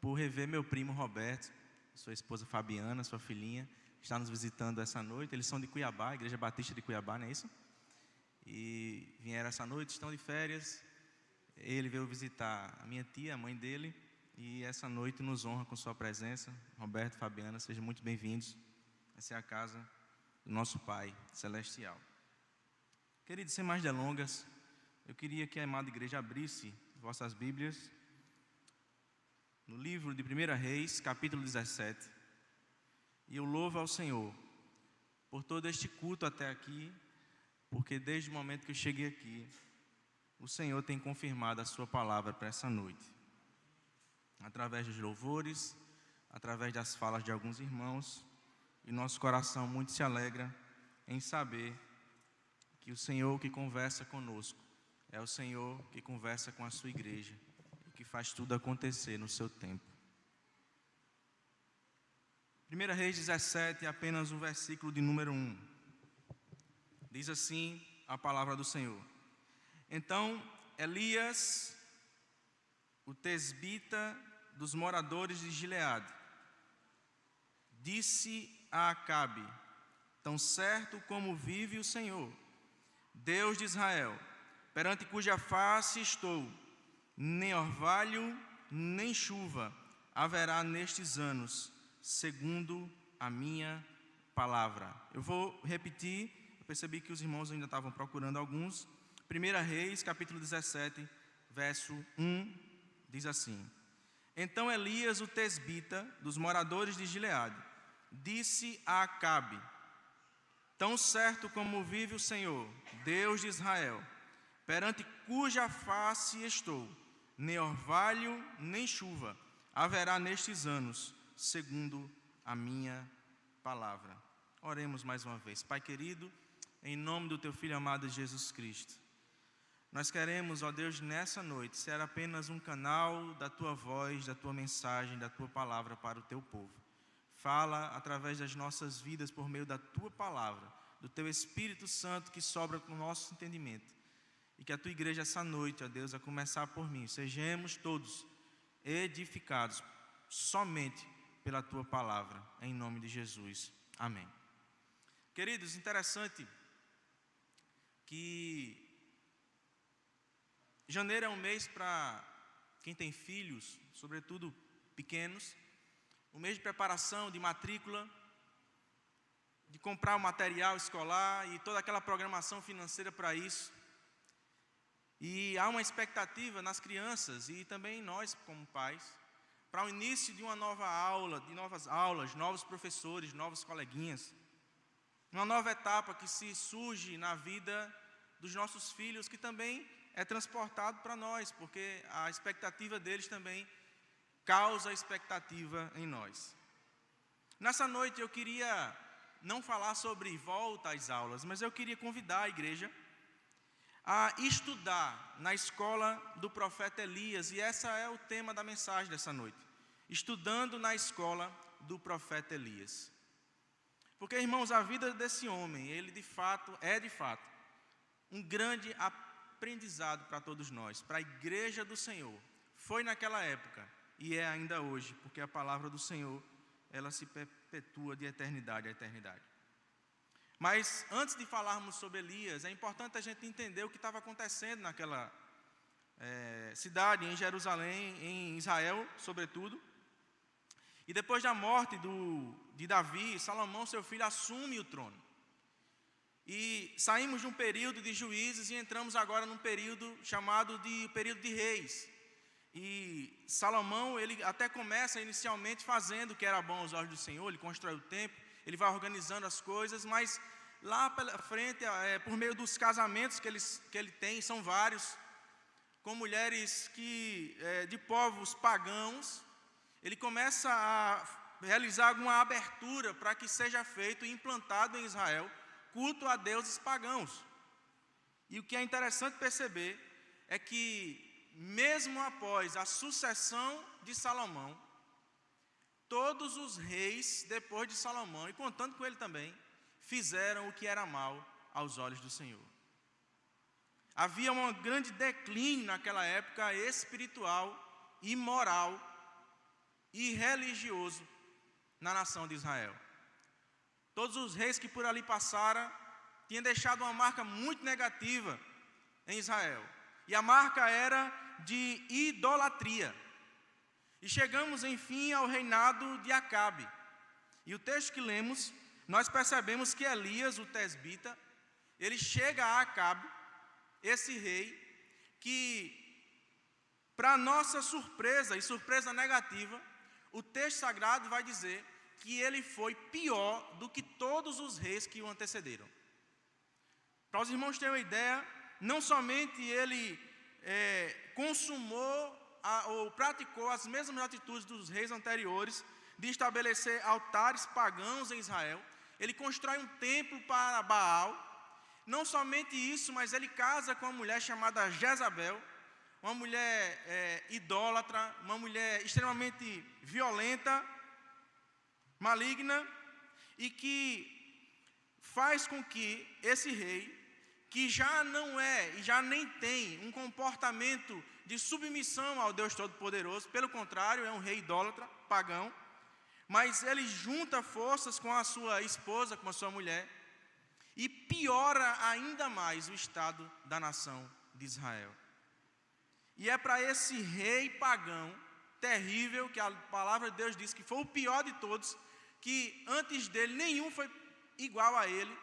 por rever meu primo Roberto, sua esposa Fabiana, sua filhinha, que está nos visitando essa noite. Eles são de Cuiabá, Igreja Batista de Cuiabá, não é isso? E vieram essa noite, estão de férias. Ele veio visitar a minha tia, a mãe dele, e essa noite nos honra com sua presença. Roberto, Fabiana, sejam muito bem-vindos. Essa é a casa do nosso Pai Celestial. Queridos, sem mais delongas, eu queria que a amada igreja abrisse vossas Bíblias no livro de 1 Reis, capítulo 17. E eu louvo ao Senhor por todo este culto até aqui, porque desde o momento que eu cheguei aqui, o Senhor tem confirmado a sua palavra para essa noite. Através dos louvores, através das falas de alguns irmãos, e nosso coração muito se alegra em saber que o Senhor que conversa conosco é o Senhor que conversa com a sua igreja e que faz tudo acontecer no seu tempo. 1 Reis 17, apenas o versículo de número 1. Diz assim a palavra do Senhor. Então Elias, o tesbita dos moradores de Gileade, disse a Acabe: tão certo como vive o Senhor, Deus de Israel, perante cuja face estou, nem orvalho, nem chuva haverá nestes anos, segundo a minha palavra. Eu vou repetir, eu percebi que os irmãos ainda estavam procurando alguns. 1 Reis, capítulo 17, verso 1, diz assim: então Elias, o tesbita dos moradores de Gileade, disse a Acabe: tão certo como vive o Senhor, Deus de Israel, perante cuja face estou, nem orvalho, nem chuva haverá nestes anos, segundo a minha palavra. Oremos mais uma vez. Pai querido, em nome do teu Filho amado Jesus Cristo, nós queremos, ó Deus, nessa noite, ser apenas um canal da tua voz, da tua mensagem, da tua palavra para o teu povo. Fala através das nossas vidas por meio da tua palavra, do teu Espírito Santo que sobra com o nosso entendimento. E que a tua igreja essa noite, ó Deus, a começar por mim, sejamos todos edificados somente pela tua palavra, em nome de Jesus. Amém. Queridos, interessante que janeiro é um mês para quem tem filhos, sobretudo pequenos, um mês de preparação, de matrícula, de comprar o material escolar e toda aquela programação financeira para isso. E há uma expectativa nas crianças e também em nós como pais, para o início de uma nova aula, de novas aulas, novos professores, novos coleguinhas. Uma nova etapa que se surge na vida dos nossos filhos, que também é transportado para nós, porque a expectativa deles também causa expectativa em nós. Nessa noite eu queria não falar sobre volta às aulas, mas eu queria convidar a igreja a estudar na escola do profeta Elias, e esse é o tema da mensagem dessa noite. Estudando na escola do profeta Elias. Porque, irmãos, a vida desse homem, ele de fato, um grande aprendizado para todos nós, para a igreja do Senhor. Foi naquela época e é ainda hoje, porque a palavra do Senhor, ela se perpetua de eternidade a eternidade. Mas antes de falarmos sobre Elias, é importante a gente entender o que estava acontecendo naquela cidade, em Jerusalém, em Israel, sobretudo. E depois da morte de Davi, Salomão, seu filho, assume o trono. E saímos de um período de juízes e entramos agora num período chamado de período de reis. E Salomão, ele até começa inicialmente fazendo o que era bom aos olhos do Senhor, ele constrói o templo, ele vai organizando as coisas, mas lá pela frente, por meio dos casamentos que ele tem, são vários, com mulheres de povos pagãos, ele começa a realizar alguma abertura para que seja feito e implantado em Israel culto a deuses pagãos. E o que é interessante perceber é que, mesmo após a sucessão de Salomão, todos os reis depois de Salomão, e contando com ele também, fizeram o que era mal aos olhos do Senhor. Havia um grande declínio naquela época espiritual e moral e religioso na nação de Israel. Todos os reis que por ali passaram tinham deixado uma marca muito negativa em Israel. E a marca era de idolatria. E chegamos, enfim, ao reinado de Acabe. E o texto que lemos, nós percebemos que Elias, o tesbita, ele chega a Acabe, esse rei, que, para nossa surpresa e surpresa negativa, o texto sagrado vai dizer que ele foi pior do que todos os reis que o antecederam. Para os irmãos terem uma ideia, não somente ele consumou ou praticou as mesmas atitudes dos reis anteriores, de estabelecer altares pagãos em Israel, ele constrói um templo para Baal. Não somente isso, mas ele casa com uma mulher chamada Jezabel, uma mulher idólatra, uma mulher extremamente violenta, maligna, e que faz com que esse rei, que já não e já nem tem um comportamento de submissão ao Deus Todo-Poderoso, pelo contrário, é um rei idólatra, pagão, mas ele junta forças com a sua esposa, com a sua mulher, e piora ainda mais o estado da nação de Israel. E é para esse rei pagão, terrível, que a palavra de Deus diz que foi o pior de todos, que antes dele nenhum foi igual a ele,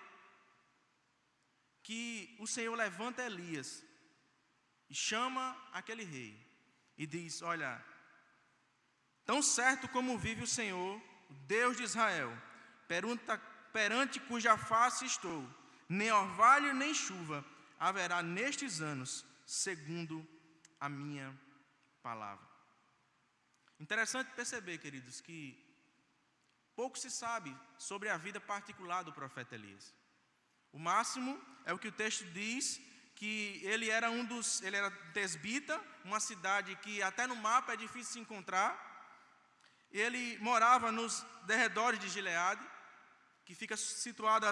que o Senhor levanta Elias e chama aquele rei e diz: olha, tão certo como vive o Senhor, o Deus de Israel, perante cuja face estou, nem orvalho nem chuva haverá nestes anos, segundo a minha palavra. Interessante perceber, queridos, que pouco se sabe sobre a vida particular do profeta Elias. O máximo é o que o texto diz, que ele era tesbita, uma cidade que até no mapa é difícil se encontrar. Ele morava nos derredores de Gileade, que fica situado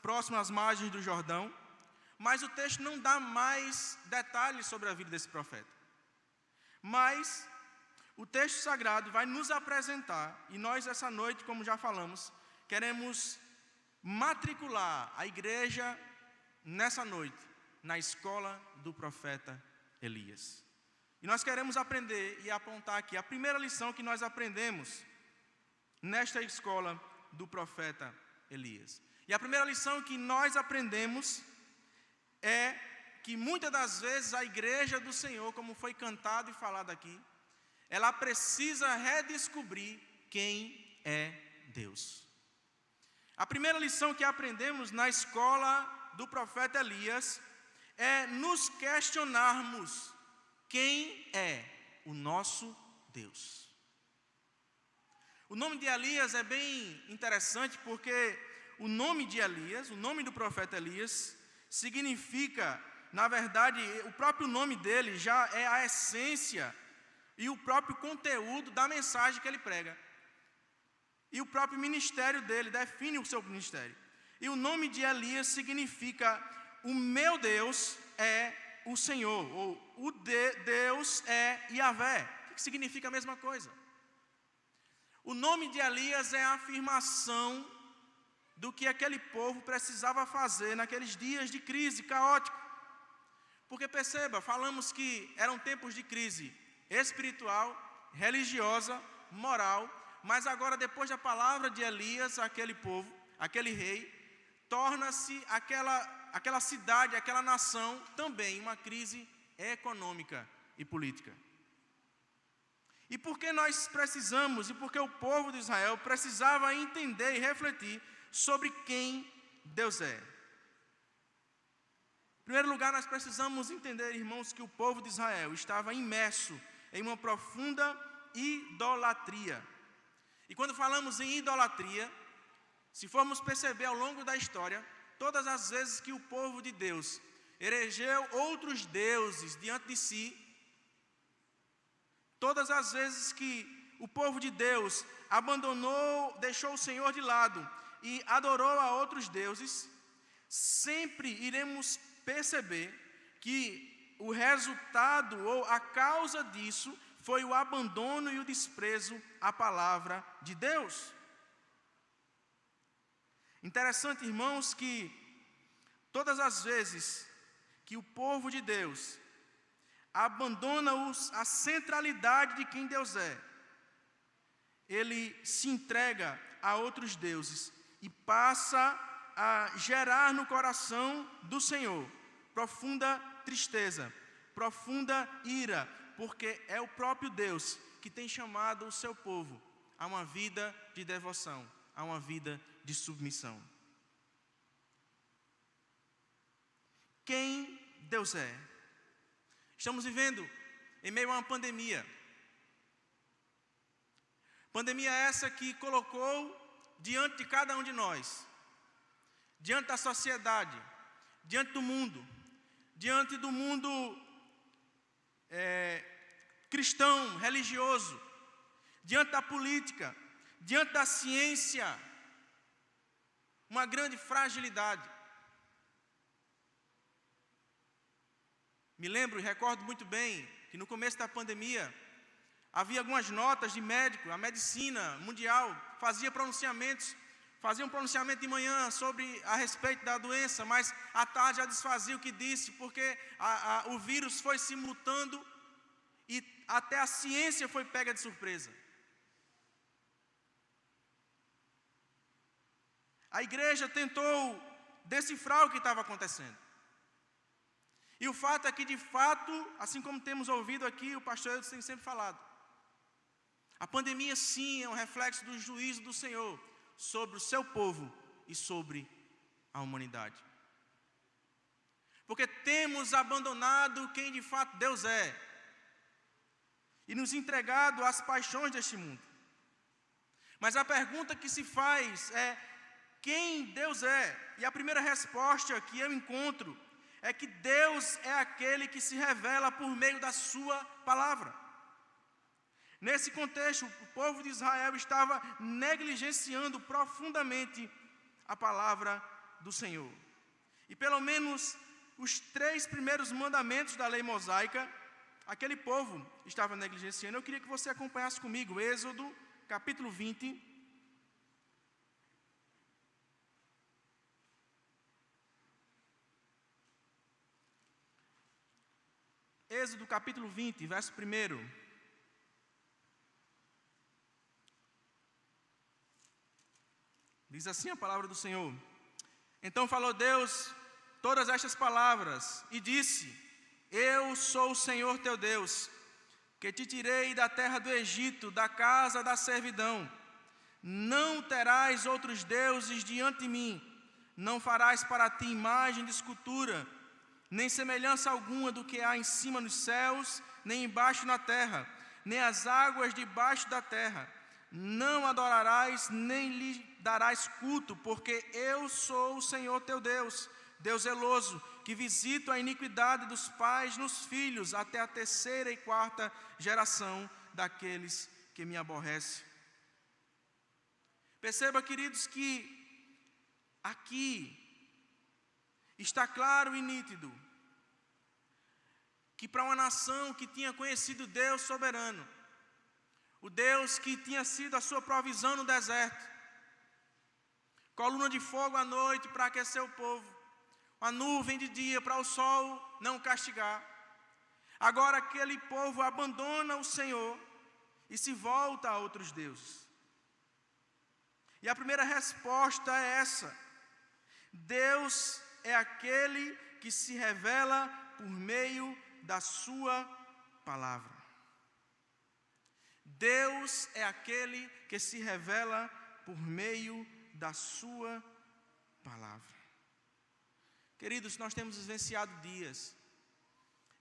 próximo às margens do Jordão. Mas o texto não dá mais detalhes sobre a vida desse profeta. Mas o texto sagrado vai nos apresentar, e nós essa noite, como já falamos, queremos matricular a igreja nessa noite, na escola do profeta Elias. E nós queremos aprender e apontar aqui a primeira lição que nós aprendemos nesta escola do profeta Elias. E a primeira lição que nós aprendemos é que muitas das vezes a igreja do Senhor, como foi cantado e falado aqui, ela precisa redescobrir quem é Deus. A primeira lição que aprendemos na escola do profeta Elias é nos questionarmos quem é o nosso Deus. O nome de Elias é bem interessante porque o nome de Elias, o nome do profeta Elias, significa, na verdade, o próprio nome dele já é a essência e o próprio conteúdo da mensagem que ele prega. E o próprio ministério dele define o seu ministério. E o nome de Elias significa: o meu Deus é o Senhor, ou Deus é Yahvé, que significa a mesma coisa. O nome de Elias é a afirmação do que aquele povo precisava fazer naqueles dias de crise caótico. Porque perceba, falamos que eram tempos de crise espiritual, religiosa, moral, mas agora, depois da palavra de Elias, aquele povo, aquele rei, torna-se aquela cidade, aquela nação, também uma crise econômica e política. E por que nós precisamos, e por que o povo de Israel precisava entender e refletir sobre quem Deus é? Em primeiro lugar, nós precisamos entender, irmãos, que o povo de Israel estava imerso em uma profunda idolatria. E quando falamos em idolatria, se formos perceber ao longo da história, todas as vezes que o povo de Deus erigeu outros deuses diante de si, todas as vezes que o povo de Deus abandonou, deixou o Senhor de lado e adorou a outros deuses, sempre iremos perceber que o resultado ou a causa disso foi o abandono e o desprezo à palavra de Deus. Interessante, irmãos, que todas as vezes que o povo de Deus abandona a centralidade de quem Deus é, ele se entrega a outros deuses e passa a gerar no coração do Senhor profunda tristeza, profunda ira, porque é o próprio Deus que tem chamado o seu povo a uma vida de devoção, a uma vida de submissão. Quem Deus é? Estamos vivendo em meio a uma pandemia. Pandemia essa que colocou diante de cada um de nós, diante da sociedade, diante do mundo cristão, religioso, diante da política, diante da ciência, uma grande fragilidade. Me lembro e recordo muito bem que no começo da pandemia havia algumas notas de médico, a medicina mundial fazia um pronunciamento de manhã a respeito da doença, mas à tarde já desfazia o que disse, porque o vírus foi se mutando e até a ciência foi pega de surpresa. A igreja tentou decifrar o que estava acontecendo. E o fato é que, de fato, assim como temos ouvido aqui, o pastor Edson tem sempre falado, a pandemia sim é um reflexo do juízo do Senhor sobre o seu povo e sobre a humanidade. Porque temos abandonado quem de fato Deus é e nos entregado às paixões deste mundo. Mas a pergunta que se faz é: quem Deus é? E a primeira resposta que eu encontro é que Deus é aquele que se revela por meio da sua palavra. Nesse contexto, o povo de Israel estava negligenciando profundamente a palavra do Senhor. E pelo menos os 3 primeiros mandamentos da lei mosaica, aquele povo estava negligenciando. Eu queria que você acompanhasse comigo Êxodo, capítulo 20. Êxodo capítulo 20, verso 1. Diz assim a palavra do Senhor: Então falou Deus todas estas palavras e disse: Eu sou o Senhor teu Deus, que te tirei da terra do Egito, da casa da servidão. Não terás outros deuses diante de mim, não farás para ti imagem de escultura, nem semelhança alguma do que há em cima nos céus, nem embaixo na terra, nem as águas debaixo da terra. Não adorarás, nem lhe darás culto, porque eu sou o Senhor teu Deus, Deus zeloso, que visito a iniquidade dos pais nos filhos, até a 3ª e 4ª geração daqueles que me aborrecem. Perceba, queridos, que aqui está claro e nítido que para uma nação que tinha conhecido Deus soberano, o Deus que tinha sido a sua provisão no deserto, coluna de fogo à noite para aquecer o povo, uma nuvem de dia para o sol não castigar, agora aquele povo abandona o Senhor e se volta a outros deuses. E a primeira resposta é essa: Deus é aquele que se revela por meio da sua palavra. Deus é aquele que se revela por meio da sua palavra. Queridos, nós temos vivenciado dias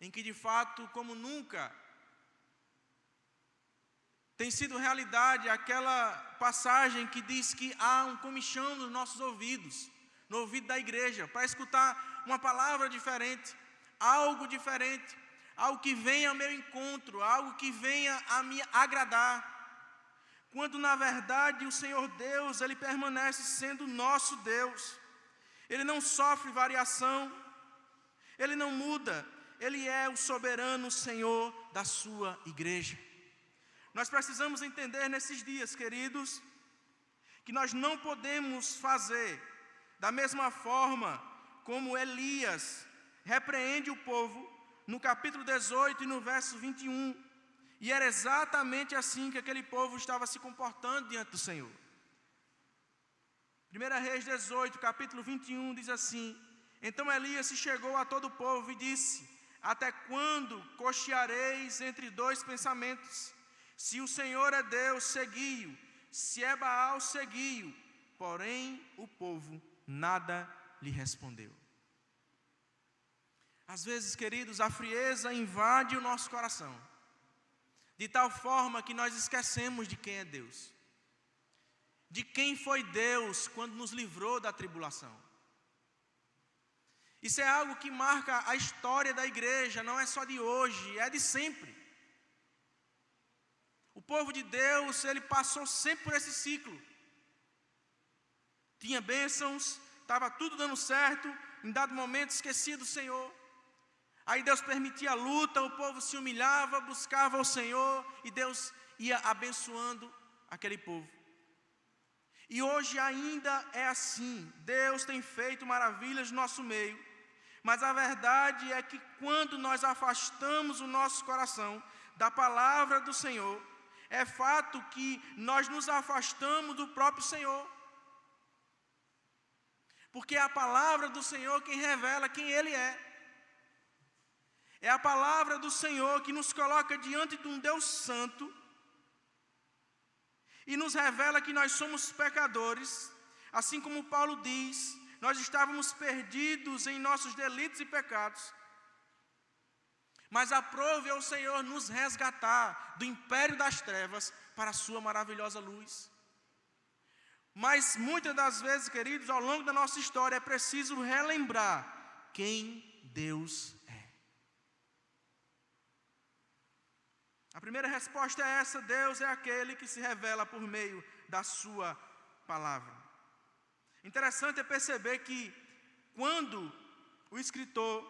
em que, de fato, como nunca, tem sido realidade aquela passagem que diz que há um comichão nos nossos ouvidos, no ouvido da igreja, para escutar uma palavra diferente, algo diferente, algo que venha ao meu encontro, algo que venha a me agradar. Quando na verdade o Senhor Deus, Ele permanece sendo nosso Deus. Ele não sofre variação, Ele não muda, Ele é o soberano Senhor da sua igreja. Nós precisamos entender nesses dias, queridos, que nós não podemos fazer da mesma forma como Elias repreende o povo no capítulo 18 e no verso 21. E era exatamente assim que aquele povo estava se comportando diante do Senhor. 1 Reis 18, capítulo 21, diz assim: Então Elias se chegou a todo o povo e disse: Até quando cocheareis entre dois pensamentos? Se o Senhor é Deus, segui-o. Se é Baal, segui-o. Porém, o povo nada lhe respondeu. Às vezes, queridos, a frieza invade o nosso coração, de tal forma que nós esquecemos de quem é Deus, de quem foi Deus quando nos livrou da tribulação. Isso é algo que marca a história da igreja, não é só de hoje, é de sempre. O povo de Deus, ele passou sempre por esse ciclo. Tinha bênçãos, estava tudo dando certo, em dado momento esquecia do Senhor. Aí Deus permitia a luta, o povo se humilhava, buscava o Senhor, e Deus ia abençoando aquele povo. E hoje ainda é assim. Deus tem feito maravilhas no nosso meio, mas a verdade é que quando nós afastamos o nosso coração da palavra do Senhor, é fato que nós nos afastamos do próprio Senhor. Porque é a palavra do Senhor quem revela quem Ele é. É a palavra do Senhor que nos coloca diante de um Deus santo e nos revela que nós somos pecadores. Assim como Paulo diz, nós estávamos perdidos em nossos delitos e pecados. Mas aprove ao Senhor nos resgatar do império das trevas para a sua maravilhosa luz. Mas muitas das vezes, queridos, ao longo da nossa história é preciso relembrar quem Deus é. A primeira resposta é essa: Deus é aquele que se revela por meio da sua palavra. Interessante é perceber que quando o escritor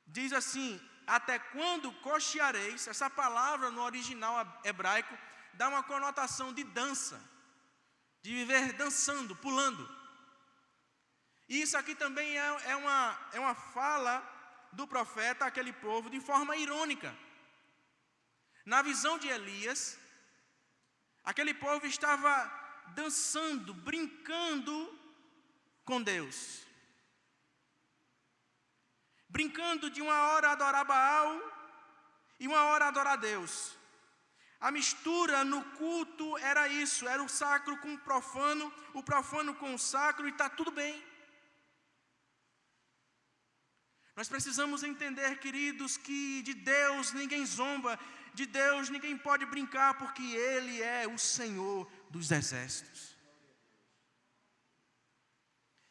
diz assim, até quando cocheareis, essa palavra no original hebraico dá uma conotação de dança, de viver dançando, pulando. E isso aqui também é uma fala do profeta àquele povo de forma irônica. Na visão de Elias, aquele povo estava dançando, brincando com Deus. Brincando de uma hora adorar Baal e uma hora adorar Deus. A mistura no culto era isso, era o sacro com o profano com o sacro, e está tudo bem. Nós precisamos entender, queridos, que de Deus ninguém zomba, de Deus ninguém pode brincar, porque Ele é o Senhor dos exércitos.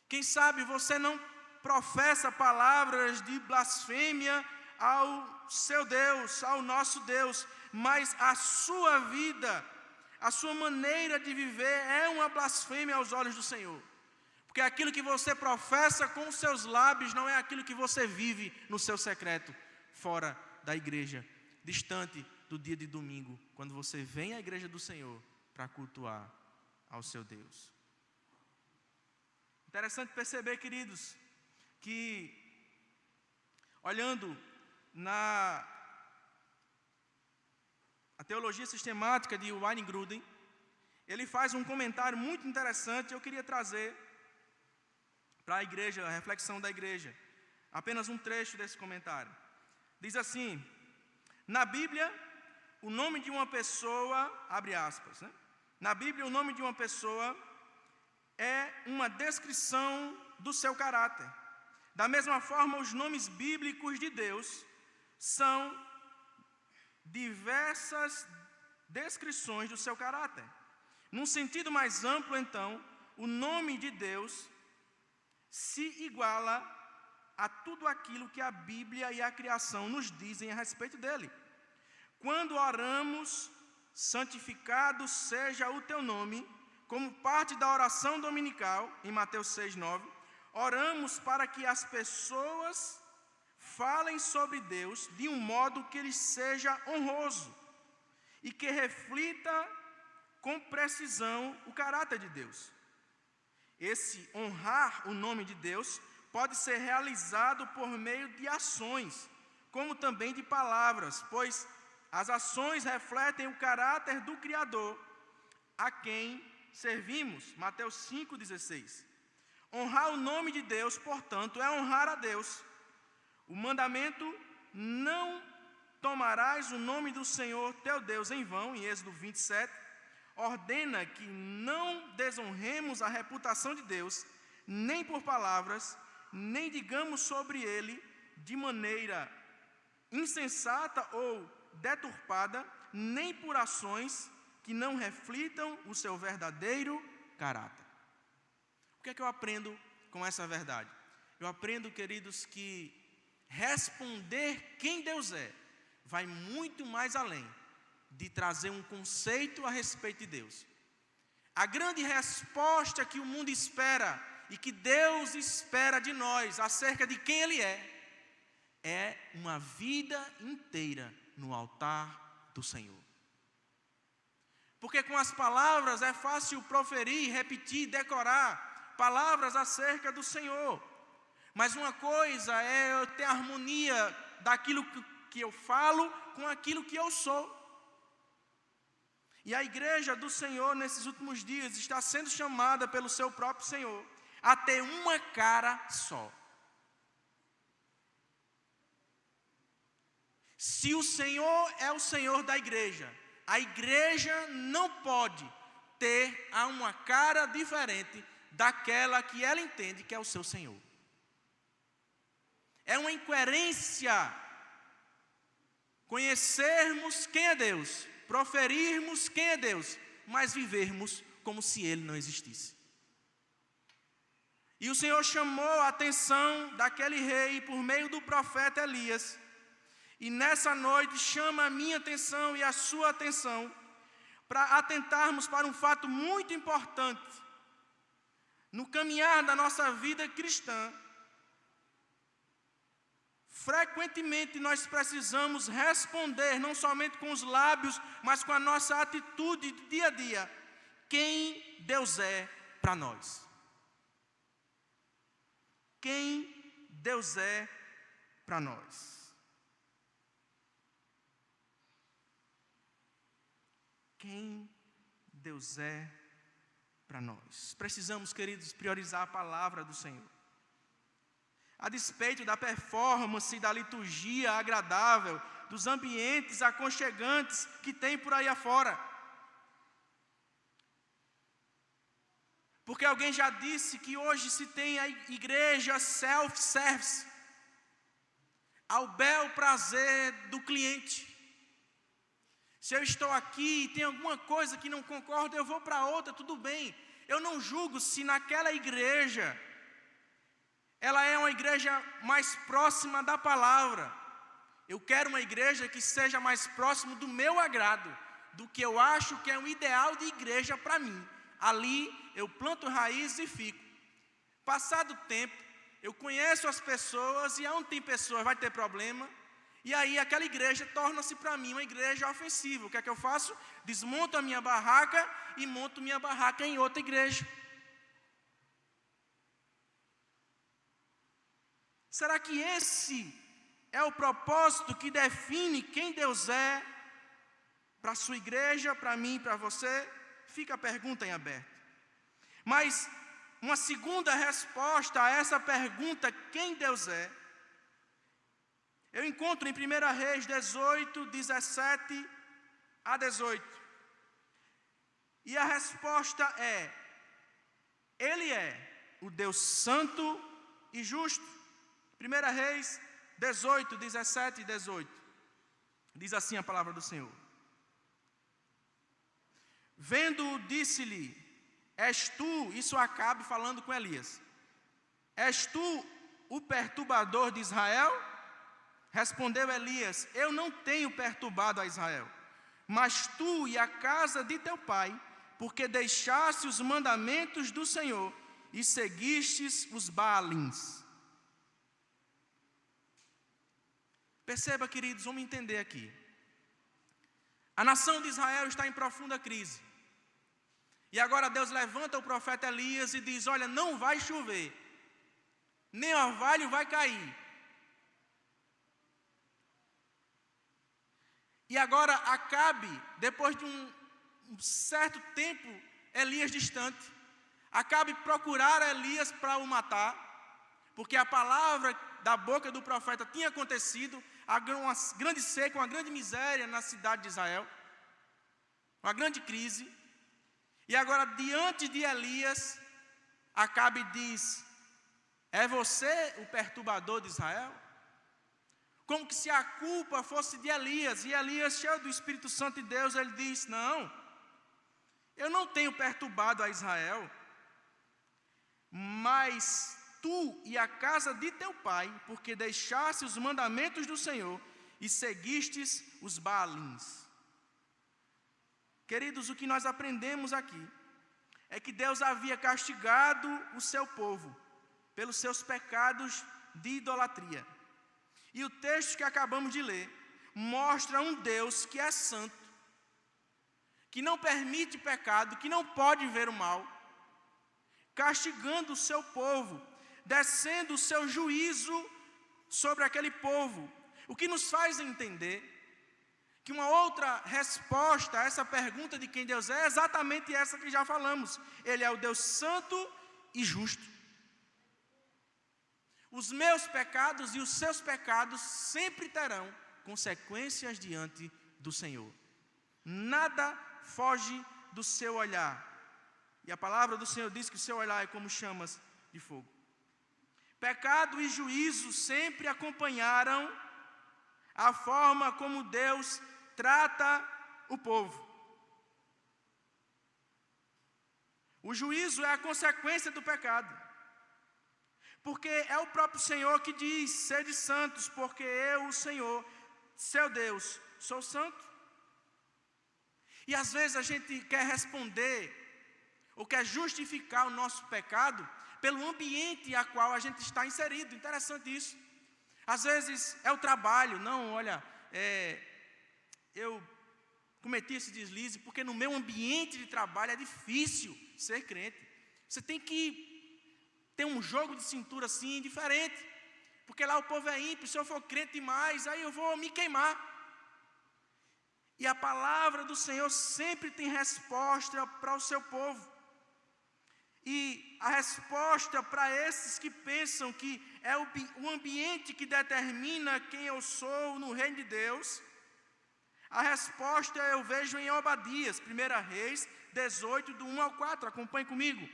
Quem sabe você não professa palavras de blasfêmia ao seu Deus, ao nosso Deus, mas a sua vida, a sua maneira de viver é uma blasfêmia aos olhos do Senhor. Porque aquilo que você professa com os seus lábios não é aquilo que você vive no seu secreto, fora da igreja, distante do dia de domingo, quando você vem à igreja do Senhor para cultuar ao seu Deus. Interessante perceber, queridos, que olhando a teologia sistemática de Wayne Grudem, ele faz um comentário muito interessante. Eu queria trazer para a igreja, a reflexão da igreja, apenas um trecho desse comentário. Diz assim: na Bíblia, o nome de uma pessoa, abre aspas, né? Na Bíblia, o nome de uma pessoa é uma descrição do seu caráter. Da mesma forma, os nomes bíblicos de Deus são diversas descrições do seu caráter. Num sentido mais amplo, então, o nome de Deus se iguala a tudo aquilo que a Bíblia e a criação nos dizem a respeito dele. Quando oramos, santificado seja o teu nome, como parte da oração dominical, em Mateus 6:9, oramos para que as pessoas falem sobre Deus de um modo que lhes seja honroso. e que reflita com precisão o caráter de Deus. Esse honrar o nome de Deus pode ser realizado por meio de ações, como também de palavras, pois as ações refletem o caráter do Criador, a quem servimos. Mateus 5,16. Honrar o nome de Deus, portanto, é honrar a Deus. O mandamento: não tomarás o nome do Senhor teu Deus em vão, em Êxodo 27, ordena que não desonremos a reputação de Deus, nem por palavras, nem digamos sobre ele de maneira insensata ou deturpada, nem por ações que não reflitam o seu verdadeiro caráter. O que é que eu aprendo com essa verdade? Eu aprendo, queridos, que responder quem Deus é vai muito mais além de trazer um conceito a respeito de Deus. A grande resposta que o mundo espera e que Deus espera de nós acerca de quem Ele é uma vida inteira no altar do Senhor. Porque com as palavras é fácil proferir, repetir, decorar palavras acerca do Senhor. Mas uma coisa é eu ter harmonia daquilo que eu falo com aquilo que eu sou. E a igreja do Senhor nesses últimos dias está sendo chamada pelo seu próprio Senhor a ter uma cara só. Se o Senhor é o Senhor da igreja, a igreja não pode ter uma cara diferente daquela que ela entende que é o seu Senhor. É uma incoerência conhecermos quem é Deus, proferirmos quem é Deus, mas vivermos como se Ele não existisse. E o Senhor chamou a atenção daquele rei por meio do profeta Elias. E nessa noite chama a minha atenção e a sua atenção para atentarmos para um fato muito importante no caminhar da nossa vida cristã. Frequentemente nós precisamos responder, não somente com os lábios, mas com a nossa atitude do dia a dia, quem Deus é para nós. Quem Deus é para nós. Quem Deus é para nós. Precisamos, queridos, priorizar a palavra do Senhor. A despeito da performance, da liturgia agradável, dos ambientes aconchegantes que tem por aí afora. Porque alguém já disse que hoje se tem a igreja self-service, ao bel prazer do cliente. Se eu estou aqui e tem alguma coisa que não concordo, eu vou para outra, tudo bem. Eu não julgo se naquela igreja ela é uma igreja mais próxima da palavra. Eu quero uma igreja que seja mais próximo do meu agrado, do que eu acho que é um ideal de igreja para mim. Ali eu planto raízes e fico. Passado o tempo, eu conheço as pessoas e onde tem pessoas vai ter problema. E aí aquela igreja torna-se para mim uma igreja ofensiva. O que é que eu faço? Desmonto a minha barraca e monto minha barraca em outra igreja. Será que esse é o propósito que define quem Deus é para a sua igreja, para mim e para você? Fica a pergunta em aberto. Mas uma segunda resposta a essa pergunta, quem Deus é, eu encontro em 1 Reis 18, 17 a 18. E a resposta é: Ele é o Deus santo e justo. 1 Reis 18, 17 e 18. Diz assim a palavra do Senhor. Vendo-o, disse-lhe: És tu, isso Acabe falando com Elias, és tu o perturbador de Israel? Respondeu Elias: Eu não tenho perturbado a Israel, mas tu e a casa de teu pai, porque deixaste os mandamentos do Senhor e seguistes os Baalins. Perceba, queridos, vamos entender aqui. A nação de Israel está em profunda crise. E agora Deus levanta o profeta Elias e diz: olha, não vai chover, nem orvalho vai cair. E agora Acabe, depois de um certo tempo, Elias distante, Acabe procurar Elias para o matar, porque a palavra da boca do profeta tinha acontecido, uma grande seca, uma grande miséria na cidade de Israel, uma grande crise. E agora, diante de Elias, Acabe diz: é você o perturbador de Israel? Como que se a culpa fosse de Elias. E Elias, cheio do Espírito Santo de Deus, ele diz: não, eu não tenho perturbado a Israel, mas tu e a casa de teu pai, porque deixaste os mandamentos do Senhor e seguistes os Baalins. Queridos, o que nós aprendemos aqui é que Deus havia castigado o seu povo pelos seus pecados de idolatria. E o texto que acabamos de ler mostra um Deus que é santo, que não permite pecado, que não pode ver o mal, castigando o seu povo, descendo o seu juízo sobre aquele povo. O que nos faz entender que uma outra resposta a essa pergunta de quem Deus é exatamente essa que já falamos. Ele é o Deus santo e justo. Os meus pecados e os seus pecados sempre terão consequências diante do Senhor. Nada foge do seu olhar. E a palavra do Senhor diz que o seu olhar é como chamas de fogo. Pecado e juízo sempre acompanharam a forma como Deus trata o povo. O juízo é a consequência do pecado. Porque é o próprio Senhor que diz: sede santos, porque eu, o Senhor, seu Deus, sou santo. E às vezes a gente quer responder, ou quer justificar o nosso pecado pelo ambiente a qual a gente está inserido. Interessante isso. Às vezes é o trabalho. Não, olha, eu cometi esse deslize porque no meu ambiente de trabalho é difícil ser crente. Você tem que ter um jogo de cintura assim diferente, porque lá o povo é ímpio. Se eu for crente demais, aí eu vou me queimar. E a palavra do Senhor sempre tem resposta para o seu povo. E a resposta para esses que pensam que é o ambiente que determina quem eu sou no reino de Deus, a resposta eu vejo em Obadias, 1 Reis 18, do 1 ao 4, acompanhe comigo.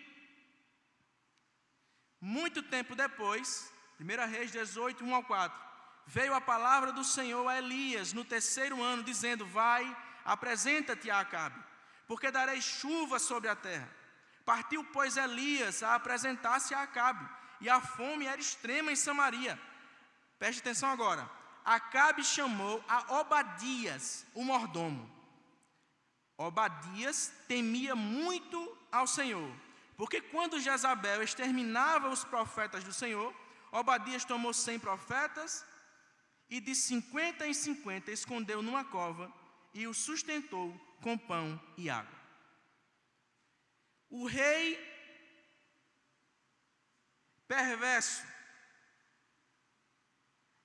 Muito tempo depois, 1 Reis 18, 1 ao 4, veio a palavra do Senhor a Elias no 3º ano, dizendo: vai, apresenta-te a Acabe, porque darei chuva sobre a terra. Partiu, pois, Elias a apresentar-se a Acabe, e a fome era extrema em Samaria. Preste atenção agora. Acabe chamou a Obadias, o mordomo. Obadias temia muito ao Senhor, porque quando Jezabel exterminava os profetas do Senhor, Obadias tomou 100 profetas e de 50 em 50 escondeu numa cova e os sustentou com pão e água. O rei perverso,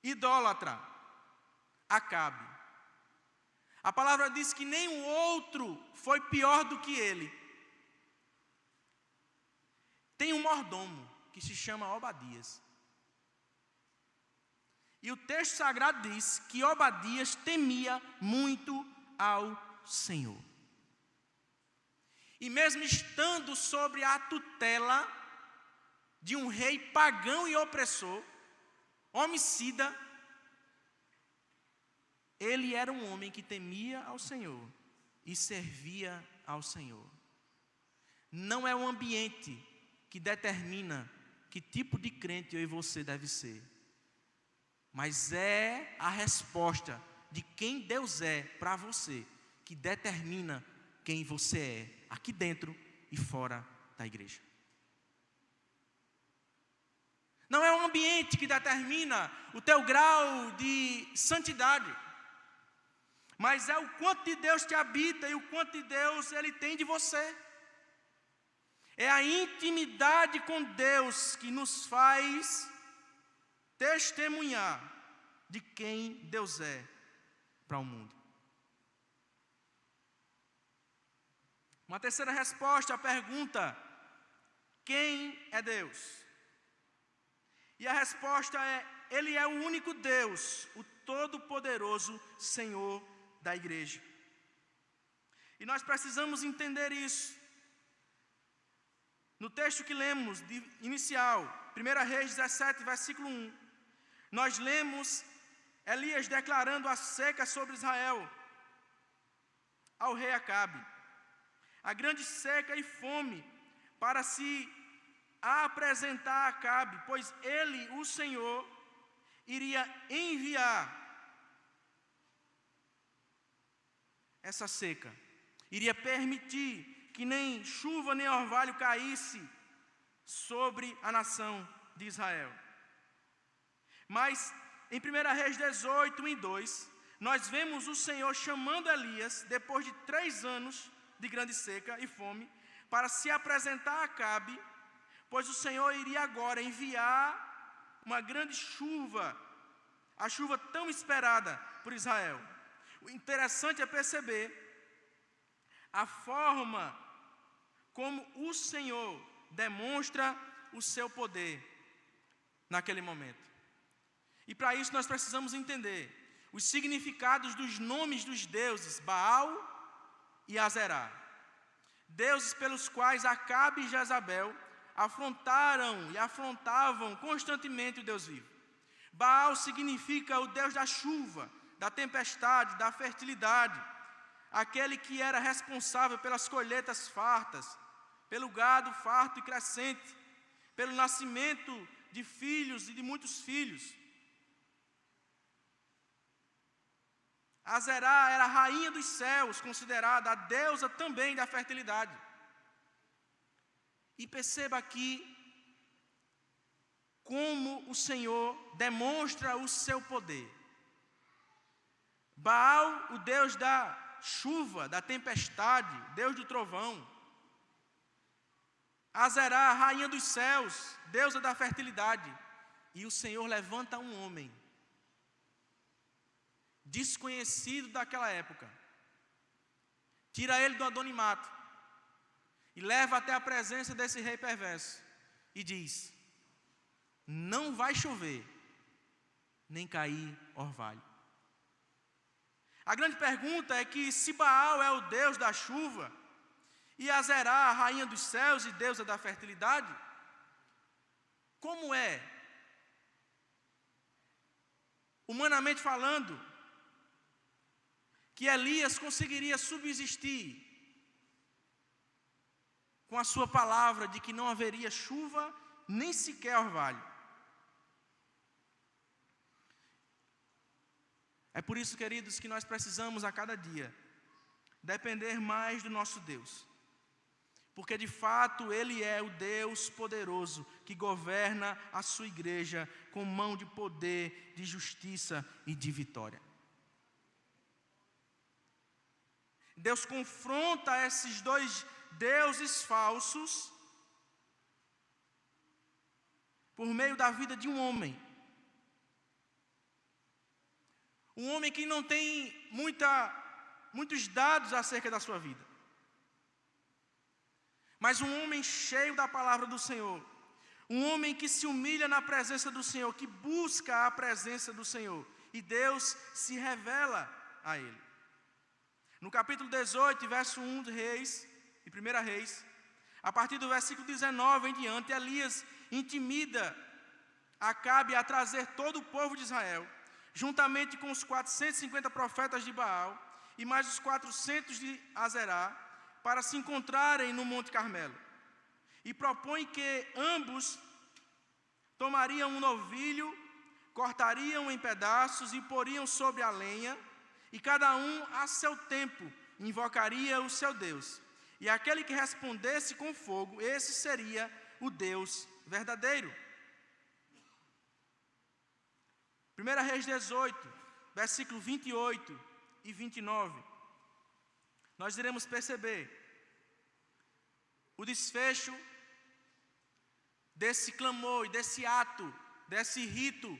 idólatra, Acabe. A palavra diz que nenhum outro foi pior do que ele. Tem um mordomo que se chama Obadias. E o texto sagrado diz que Obadias temia muito ao Senhor. E mesmo estando sobre a tutela de um rei pagão e opressor, homicida, ele era um homem que temia ao Senhor e servia ao Senhor. Não é o ambiente que determina que tipo de crente eu e você deve ser, mas é a resposta de quem Deus é para você que determina quem você é, aqui dentro e fora da igreja. Não é o ambiente que determina o teu grau de santidade. mas é o quanto de Deus te habita e o quanto de Deus Ele tem de você. É a intimidade com Deus que nos faz testemunhar de quem Deus é para o mundo. Uma terceira resposta à pergunta: quem é Deus? E a resposta é: Ele é o único Deus, o Todo-Poderoso Senhor da igreja. E nós precisamos entender isso. No texto que lemos, inicial, 1 Reis 17, versículo 1, nós lemos Elias declarando a seca sobre Israel ao rei Acabe. A grande seca e fome para se apresentar a Acabe, pois ele, o Senhor, iria enviar essa seca, iria permitir que nem chuva nem orvalho caísse sobre a nação de Israel. Mas em 1 Reis 18, 1-2, nós vemos o Senhor chamando Elias, depois de 3 anos de grande seca e fome, para se apresentar a Acabe, pois o Senhor iria agora enviar uma grande chuva, a chuva tão esperada por Israel. O interessante é perceber a forma como o Senhor demonstra o seu poder naquele momento. E para isso nós precisamos entender os significados dos nomes dos deuses Baal e Azerá, deuses pelos quais Acabe e Jezabel afrontaram e afrontavam constantemente o Deus vivo. Baal significa o Deus da chuva, da tempestade, da fertilidade, aquele que era responsável pelas colheitas fartas, pelo gado farto e crescente, pelo nascimento de filhos e de muitos filhos. Azerá era a rainha dos céus, considerada a deusa também da fertilidade. E perceba aqui como o Senhor demonstra o seu poder. Baal, o Deus da chuva, da tempestade, Deus do trovão. Azerá, a rainha dos céus, deusa da fertilidade. E o Senhor levanta um homem desconhecido daquela época, tira ele do anonimato e leva até a presença desse rei perverso e diz: não vai chover, nem cair orvalho. A grande pergunta é que se Baal é o Deus da chuva e Azerá, a rainha dos céus e deusa da fertilidade, como é, humanamente falando, que Elias conseguiria subsistir com a sua palavra de que não haveria chuva, nem sequer orvalho? É por isso, queridos, que nós precisamos a cada dia depender mais do nosso Deus, porque de fato Ele é o Deus poderoso que governa a sua igreja com mão de poder, de justiça e de vitória. Deus confronta esses dois deuses falsos por meio da vida de um homem. Um homem que não tem muitos dados acerca da sua vida, mas um homem cheio da palavra do Senhor. Um homem que se humilha na presença do Senhor, que busca a presença do Senhor. E Deus se revela a ele. No capítulo 18, verso 1 de Reis, de 1 Reis, a partir do versículo 19 em diante, Elias intimida Acabe a trazer todo o povo de Israel, juntamente com os 450 profetas de Baal e mais os 400 de Azerá, para se encontrarem no Monte Carmelo. E propõe que ambos tomariam um novilho, cortariam em pedaços e poriam sobre a lenha, e cada um a seu tempo invocaria o seu Deus. E aquele que respondesse com fogo, esse seria o Deus verdadeiro. 1 Reis 18, versículo 28 e 29, nós iremos perceber o desfecho desse clamor e desse ato, desse rito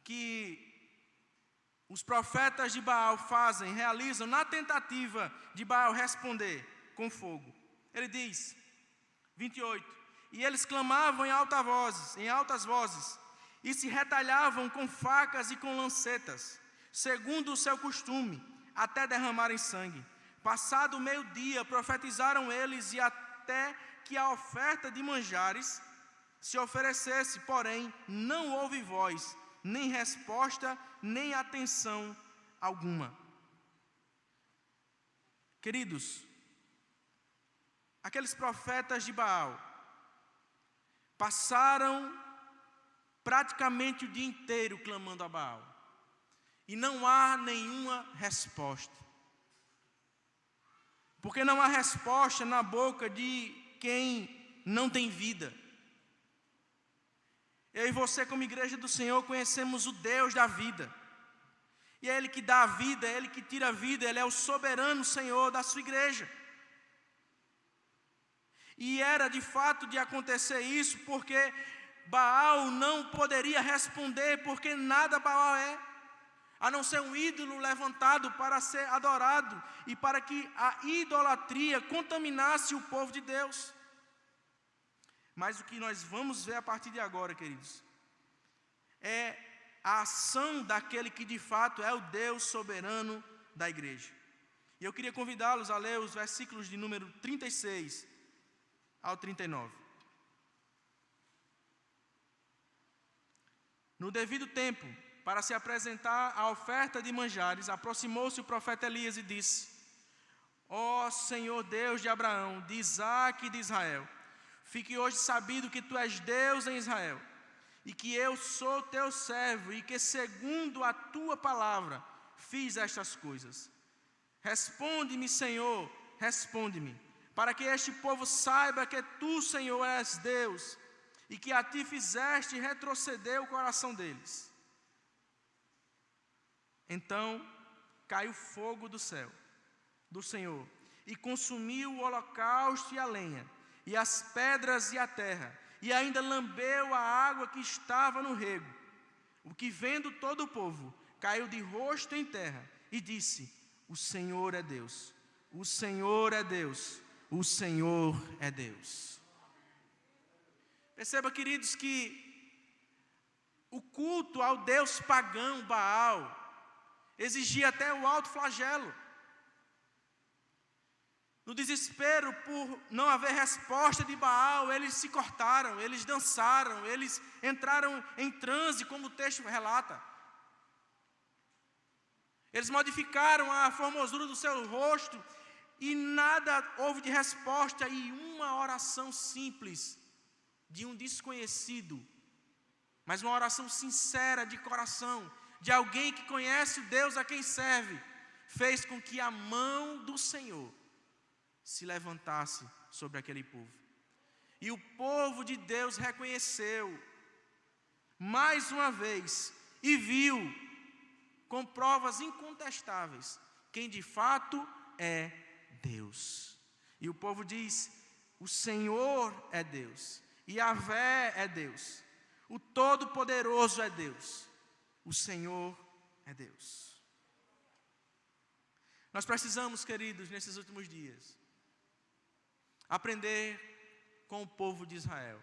que os profetas de Baal realizam na tentativa de Baal responder com fogo. Ele diz, 28, e eles clamavam em altas vozes, e se retalhavam com facas e com lancetas, segundo o seu costume, até derramarem sangue. Passado o meio-dia, profetizaram eles, e até que a oferta de manjares se oferecesse, porém, não houve voz, nem resposta, nem atenção alguma. Queridos, aqueles profetas de Baal passaram praticamente o dia inteiro clamando a Baal, e não há nenhuma resposta. Porque não há resposta na boca de quem não tem vida. Eu e você, como igreja do Senhor, conhecemos o Deus da vida. E é Ele que dá a vida, é Ele que tira a vida, Ele é o soberano Senhor da sua igreja. E era de fato de acontecer isso, porque Baal não poderia responder, porque nada Baal é, a não ser um ídolo levantado para ser adorado, e para que a idolatria contaminasse o povo de Deus. Mas o que nós vamos ver a partir de agora, queridos, é a ação daquele que de fato é o Deus soberano da igreja. E eu queria convidá-los a ler os versículos de número 36 ao 39. No devido tempo, para se apresentar a oferta de manjares, aproximou-se o profeta Elias e disse: Ó Senhor Deus de Abraão, de Isaque e de Israel, fique hoje sabido que tu és Deus em Israel, e que eu sou teu servo, e que segundo a tua palavra fiz estas coisas. Responde-me, Senhor, responde-me, para que este povo saiba que tu, Senhor, és Deus, e que a ti fizeste retroceder o coração deles. Então caiu fogo do céu, do Senhor, e consumiu o holocausto e a lenha, e as pedras e a terra, e ainda lambeu a água que estava no rego. O que, vendo todo o povo, caiu de rosto em terra, e disse: o Senhor é Deus, o Senhor é Deus, o Senhor é Deus. Perceba, queridos, que o culto ao Deus pagão Baal exigia até o alto flagelo. No desespero por não haver resposta de Baal, eles se cortaram, eles dançaram, eles entraram em transe, como o texto relata. Eles modificaram a formosura do seu rosto e nada houve de resposta, e uma oração simples de um desconhecido, mas uma oração sincera de coração, de alguém que conhece o Deus a quem serve, fez com que a mão do Senhor se levantasse sobre aquele povo. E o povo de Deus reconheceu, mais uma vez, e viu, com provas incontestáveis, quem de fato é Deus. E o povo diz: o Senhor é Deus, Yahvé é Deus, o Todo-Poderoso é Deus, o Senhor é Deus. Nós precisamos, queridos, nesses últimos dias, aprender com o povo de Israel.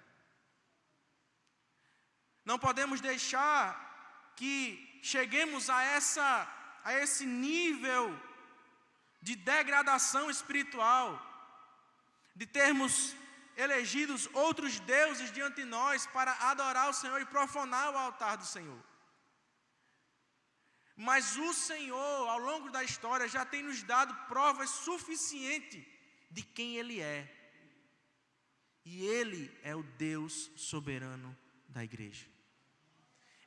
Não podemos deixar que cheguemos a esse nível de degradação espiritual, de termos elegidos outros deuses diante de nós para adorar o Senhor e profanar o altar do Senhor. Mas o Senhor, ao longo da história, já tem nos dado provas suficientes de quem Ele é. E Ele é o Deus soberano da igreja.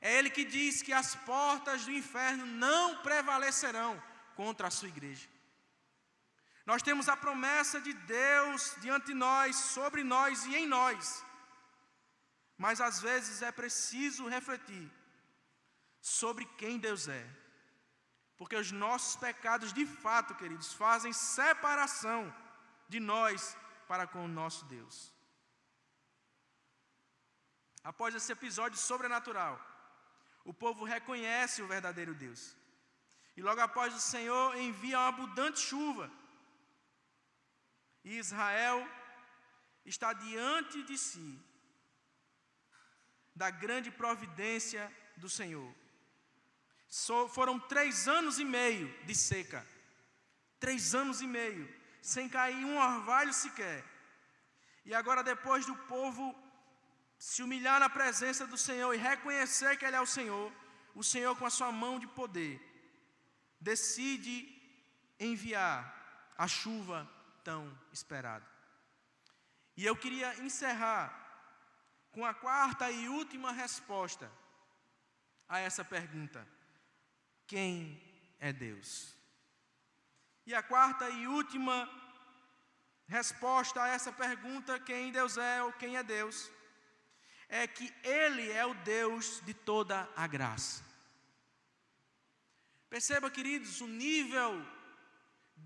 É Ele que diz que as portas do inferno não prevalecerão contra a sua igreja. Nós temos a promessa de Deus diante de nós, sobre nós e em nós. Mas às vezes é preciso refletir sobre quem Deus é, porque os nossos pecados, de fato, queridos, fazem separação de nós para com o nosso Deus. Após esse episódio sobrenatural, o povo reconhece o verdadeiro Deus. E logo após, o Senhor envia uma abundante chuva. E Israel está diante de si da grande providência do Senhor. Foram 3 anos e meio de seca. 3 anos e meio, sem cair um orvalho sequer. E agora, depois do povo se humilhar na presença do Senhor e reconhecer que Ele é o Senhor com a sua mão de poder, decide enviar a chuva tão esperada. E eu queria encerrar com a 4ª e última resposta a essa pergunta: quem é Deus? E a 4ª e última resposta a essa pergunta, quem Deus é ou quem é Deus, é que Ele é o Deus de toda a graça. Perceba, queridos, o nível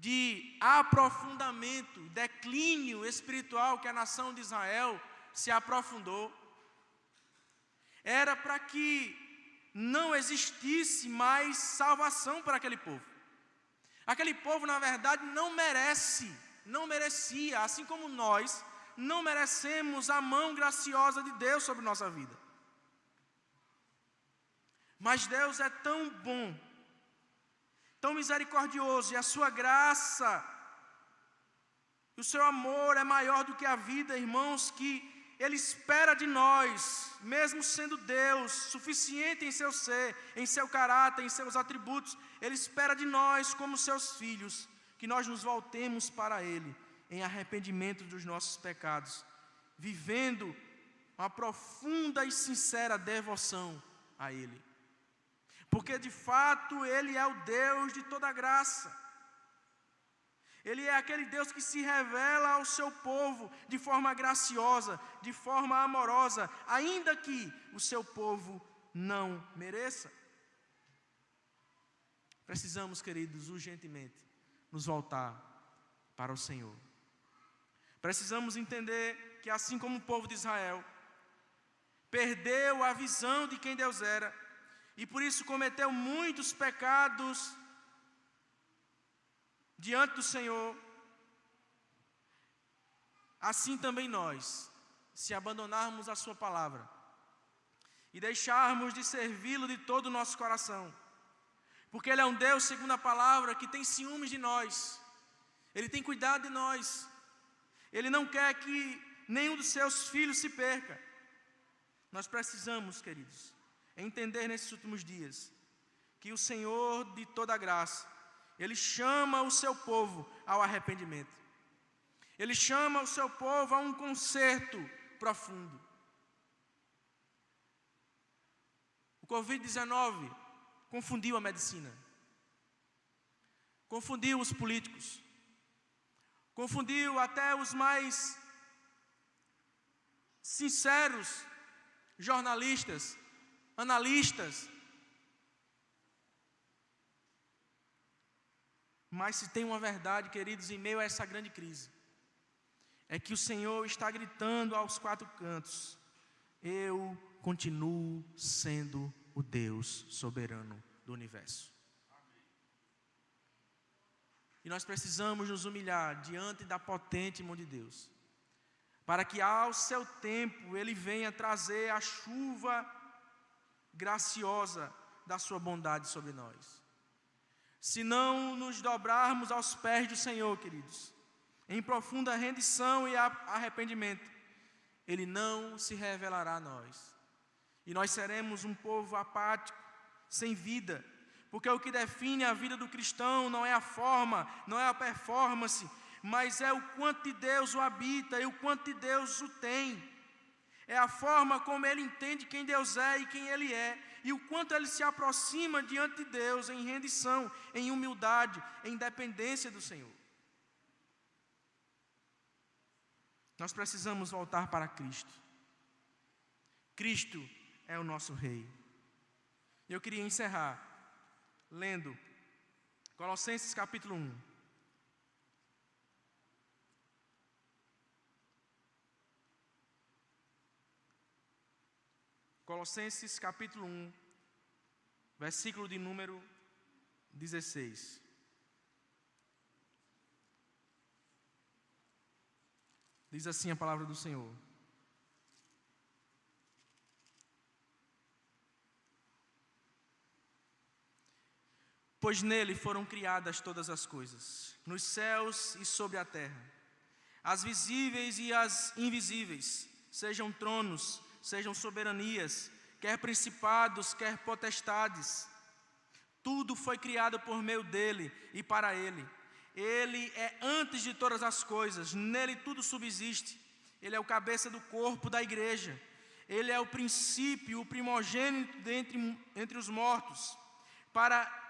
de aprofundamento, declínio espiritual que a nação de Israel se aprofundou. Era para que não existisse mais salvação para aquele povo. Aquele povo, na verdade, não merecia, assim como nós, não merecemos a mão graciosa de Deus sobre nossa vida. Mas Deus é tão bom, tão misericordioso, e a sua graça, e o seu amor é maior do que a vida, irmãos, que Ele espera de nós, mesmo sendo Deus, suficiente em seu ser, em seu caráter, em seus atributos, Ele espera de nós, como seus filhos, que nós nos voltemos para Ele, em arrependimento dos nossos pecados, vivendo uma profunda e sincera devoção a Ele. Porque de fato Ele é o Deus de toda graça. Ele é aquele Deus que se revela ao seu povo de forma graciosa, de forma amorosa, ainda que o seu povo não mereça. Precisamos, queridos, urgentemente nos voltar para o Senhor. Precisamos entender que, assim como o povo de Israel perdeu a visão de quem Deus era, e por isso cometeu muitos pecados diante do Senhor, assim também nós, se abandonarmos a sua palavra e deixarmos de servi-lo de todo o nosso coração, porque Ele é um Deus, segundo a palavra, que tem ciúmes de nós, Ele tem cuidado de nós, Ele não quer que nenhum dos seus filhos se perca. Nós precisamos, queridos, entender nesses últimos dias que o Senhor de toda graça, Ele chama o seu povo ao arrependimento. Ele chama o seu povo a um conserto profundo. O Covid-19 confundiu a medicina, confundiu os políticos, confundiu até os mais sinceros jornalistas, analistas. Mas se tem uma verdade, queridos, em meio a essa grande crise, é que o Senhor está gritando aos 4 cantos: eu continuo sendo o Deus soberano do universo. E nós precisamos nos humilhar diante da potente mão de Deus, para que ao seu tempo Ele venha trazer a chuva graciosa da sua bondade sobre nós. Se não nos dobrarmos aos pés do Senhor, queridos, em profunda rendição e arrependimento, Ele não se revelará a nós. E nós seremos um povo apático, sem vida, porque o que define a vida do cristão não é a forma, não é a performance, mas é o quanto de Deus o habita e o quanto de Deus o tem. É a forma como ele entende quem Deus é e quem Ele é, e o quanto ele se aproxima diante de Deus em rendição, em humildade, em dependência do Senhor. Nós precisamos voltar para Cristo. Cristo é o nosso Rei. Eu queria encerrar lendo Colossenses capítulo 1. Colossenses capítulo 1, versículo de número 16. Diz assim a palavra do Senhor: pois nele foram criadas todas as coisas, nos céus e sobre a terra, as visíveis e as invisíveis, sejam tronos, sejam soberanias, quer principados, quer potestades. Tudo foi criado por meio dele e para ele. Ele é antes de todas as coisas, nele tudo subsiste. Ele é o cabeça do corpo da igreja. Ele é o princípio, o primogênito entre os mortos, para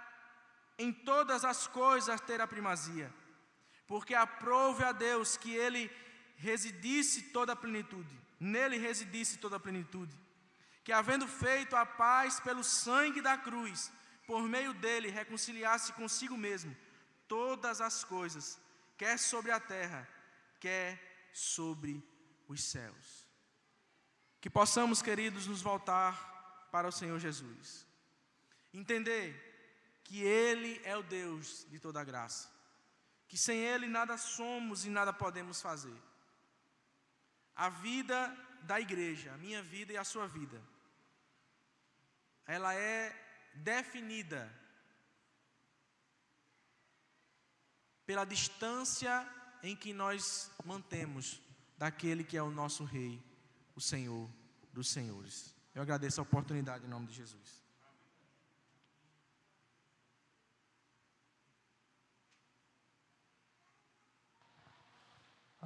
em todas as coisas ter a primazia. Porque aprouve a Deus que ele residisse toda a plenitude, nele residisse toda a plenitude, que havendo feito a paz pelo sangue da cruz, por meio dele reconciliasse consigo mesmo todas as coisas, quer sobre a terra, quer sobre os céus. Que possamos, queridos, nos voltar para o Senhor Jesus, entender que Ele é o Deus de toda graça, que sem Ele nada somos e nada podemos fazer. A vida da igreja, a minha vida e a sua vida, ela é definida pela distância em que nós mantemos daquele que é o nosso Rei, o Senhor dos Senhores. Eu agradeço a oportunidade em nome de Jesus.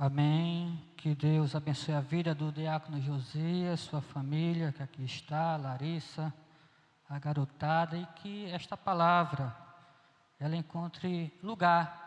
Amém. Que Deus abençoe a vida do diácono Josias, sua família que aqui está, Larissa, a garotada, e que esta palavra ela encontre lugar